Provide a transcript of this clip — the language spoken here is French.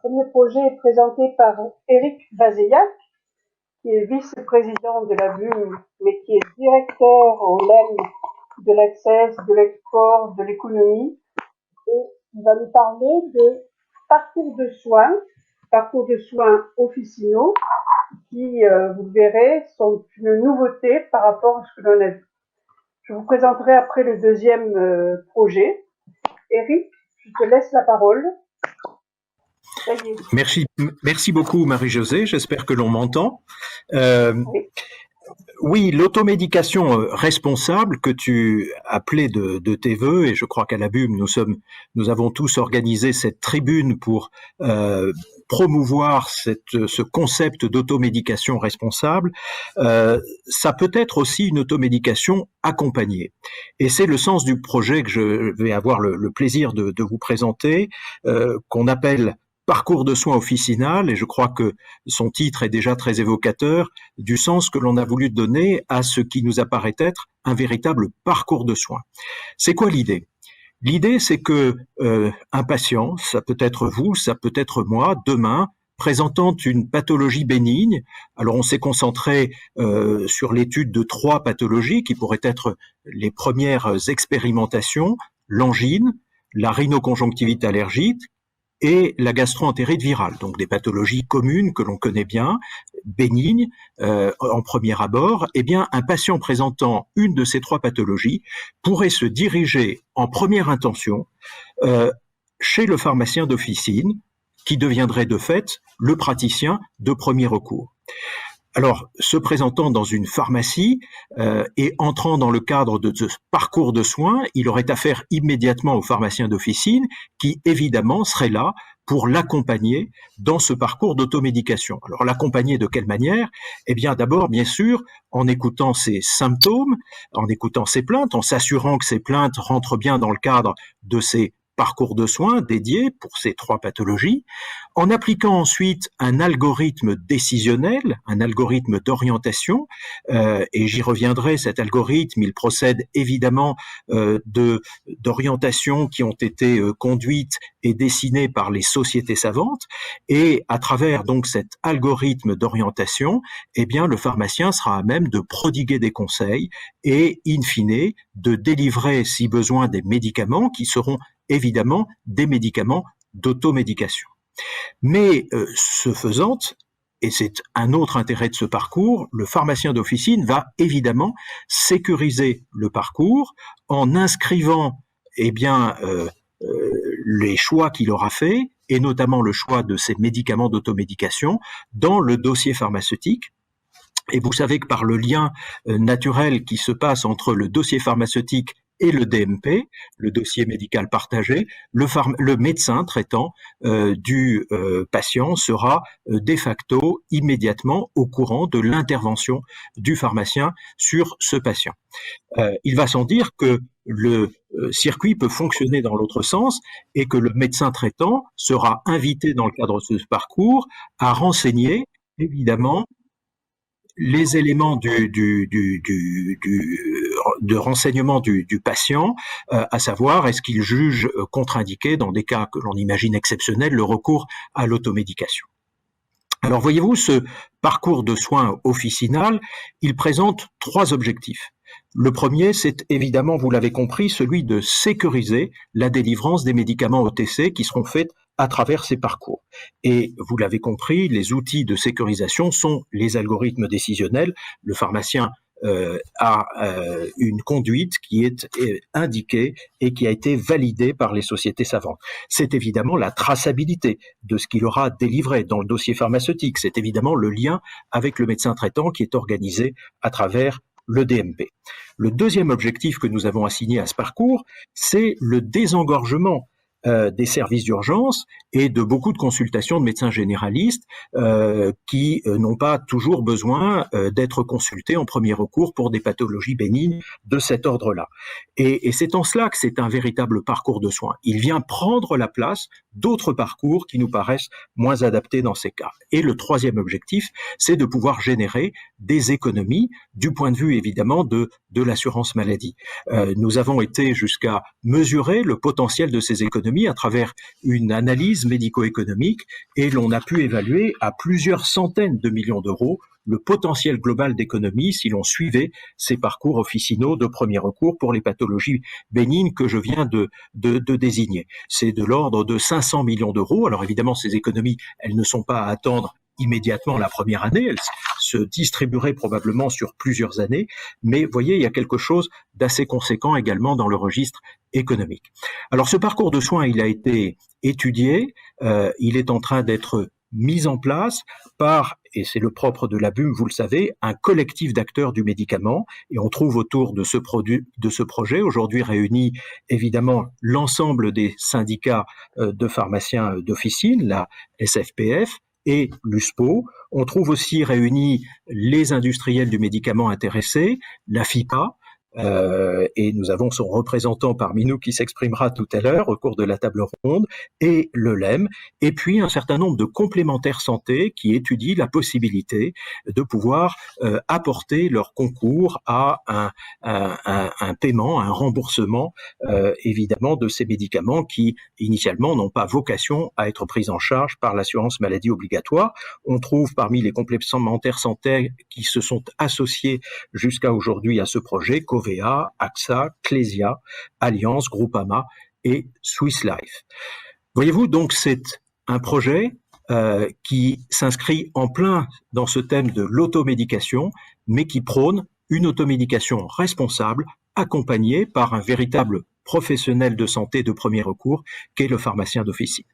premier projet est présenté par Éric Bazeillac, qui est vice-président de la BUM, mais qui est directeur en LEM de l'Access, de l'export, de l'économie. Et il va nous parler de parcours de soins officinaux, qui, vous verrez, sont une nouveauté par rapport à ce que l'on a vu. Je vous présenterai après le deuxième projet. Éric, je te laisse la parole. Merci beaucoup Marie-Josée, j'espère que l'on m'entend. Oui, l'automédication responsable que tu appelais de tes voeux, et je crois qu'à la BUM nous avons tous organisé cette tribune pour promouvoir ce concept d'automédication responsable. Ça peut être aussi une automédication accompagnée, et c'est le sens du projet que je vais avoir le plaisir de vous présenter, qu'on appelle Parcours de soins officinal, et je crois que son titre est déjà très évocateur du sens que l'on a voulu donner à ce qui nous apparaît être un véritable parcours de soins. C'est quoi l'idée ? L'idée, c'est que un patient, ça peut être vous, ça peut être moi, demain, présentant une pathologie bénigne, alors on s'est concentré sur l'étude de 3 pathologies qui pourraient être les premières expérimentations, l'angine, la rhinoconjonctivite allergique, et la gastro-entérite virale, donc des pathologies communes que l'on connaît bien, bénignes en premier abord. Eh bien, un patient présentant une de ces 3 pathologies pourrait se diriger en première intention chez le pharmacien d'officine, qui deviendrait de fait le praticien de premier recours. Alors, se présentant dans une pharmacie et entrant dans le cadre de ce parcours de soins, il aurait affaire immédiatement au pharmacien d'officine qui, évidemment, serait là pour l'accompagner dans ce parcours d'automédication. Alors, l'accompagner de quelle manière ? Eh bien, d'abord, bien sûr, en écoutant ses symptômes, en écoutant ses plaintes, en s'assurant que ces plaintes rentrent bien dans le cadre de ces parcours de soins dédiés pour ces 3 pathologies, en appliquant ensuite un algorithme décisionnel, un algorithme d'orientation, et j'y reviendrai, cet algorithme, il procède évidemment d'orientations qui ont été conduites et dessinées par les sociétés savantes, et à travers donc cet algorithme d'orientation, eh bien le pharmacien sera à même de prodiguer des conseils et, in fine, de délivrer, si besoin, des médicaments qui seront évidemment des médicaments d'automédication. Mais ce faisant, et c'est un autre intérêt de ce parcours, le pharmacien d'officine va évidemment sécuriser le parcours en inscrivant les choix qu'il aura fait, et notamment le choix de ces médicaments d'automédication, dans le dossier pharmaceutique. Et vous savez que par le lien naturel qui se passe entre le dossier pharmaceutique et le DMP, le dossier médical partagé, le médecin traitant du patient sera de facto immédiatement au courant de l'intervention du pharmacien sur ce patient. Il va sans dire que le circuit peut fonctionner dans l'autre sens et que le médecin traitant sera invité dans le cadre de ce parcours à renseigner évidemment les éléments de renseignement du patient, à savoir est-ce qu'il juge contre-indiqué, dans des cas que l'on imagine exceptionnels, le recours à l'automédication. Alors voyez-vous, ce parcours de soins officinal, il présente 3 objectifs. Le premier, c'est évidemment, vous l'avez compris, celui de sécuriser la délivrance des médicaments OTC qui seront faits à travers ces parcours. Et vous l'avez compris, les outils de sécurisation sont les algorithmes décisionnels. Le pharmacien a une conduite qui est indiquée et qui a été validée par les sociétés savantes. C'est évidemment la traçabilité de ce qu'il aura délivré dans le dossier pharmaceutique. C'est évidemment le lien avec le médecin traitant qui est organisé à travers le DMP. Le deuxième objectif que nous avons assigné à ce parcours, c'est le désengorgement des services d'urgence et de beaucoup de consultations de médecins généralistes qui n'ont pas toujours besoin d'être consultés en premier recours pour des pathologies bénignes de cet ordre-là. Et c'est en cela que c'est un véritable parcours de soins. Il vient prendre la place d'autres parcours qui nous paraissent moins adaptés dans ces cas. Et le troisième objectif, c'est de pouvoir générer des économies du point de vue évidemment de l'assurance maladie. Nous avons été jusqu'à mesurer le potentiel de ces économies économie à travers une analyse médico-économique et l'on a pu évaluer à plusieurs centaines de millions d'euros le potentiel global d'économie si l'on suivait ces parcours officinaux de premier recours pour les pathologies bénignes que je viens de désigner. C'est de l'ordre de 500 millions d'euros. Alors évidemment, ces économies, elles ne sont pas à attendre immédiatement la première année, elles se distribueraient probablement sur plusieurs années, mais vous voyez, il y a quelque chose d'assez conséquent également dans le registre économique. Alors ce parcours de soins, il a été étudié, il est en train d'être mis en place par, et c'est le propre de la BUM, vous le savez, un collectif d'acteurs du médicament, et on trouve autour de ce projet aujourd'hui réuni évidemment l'ensemble des syndicats de pharmaciens d'officine, la SFPF, et l'USPO. On trouve aussi réunis les industriels du médicament intéressés, la FIPA, et nous avons son représentant parmi nous qui s'exprimera tout à l'heure au cours de la table ronde, et le LEM, et puis un certain nombre de complémentaires santé qui étudient la possibilité de pouvoir apporter leur concours à un paiement, un remboursement évidemment de ces médicaments qui initialement n'ont pas vocation à être pris en charge par l'assurance maladie obligatoire. On trouve parmi les complémentaires santé qui se sont associés jusqu'à aujourd'hui à ce projet Covea, AXA, Clésia, Alliance, Groupama et Swiss Life. Voyez-vous, donc c'est un projet qui s'inscrit en plein dans ce thème de l'automédication, mais qui prône une automédication responsable, accompagnée par un véritable professionnel de santé de premier recours, qu'est le pharmacien d'officine.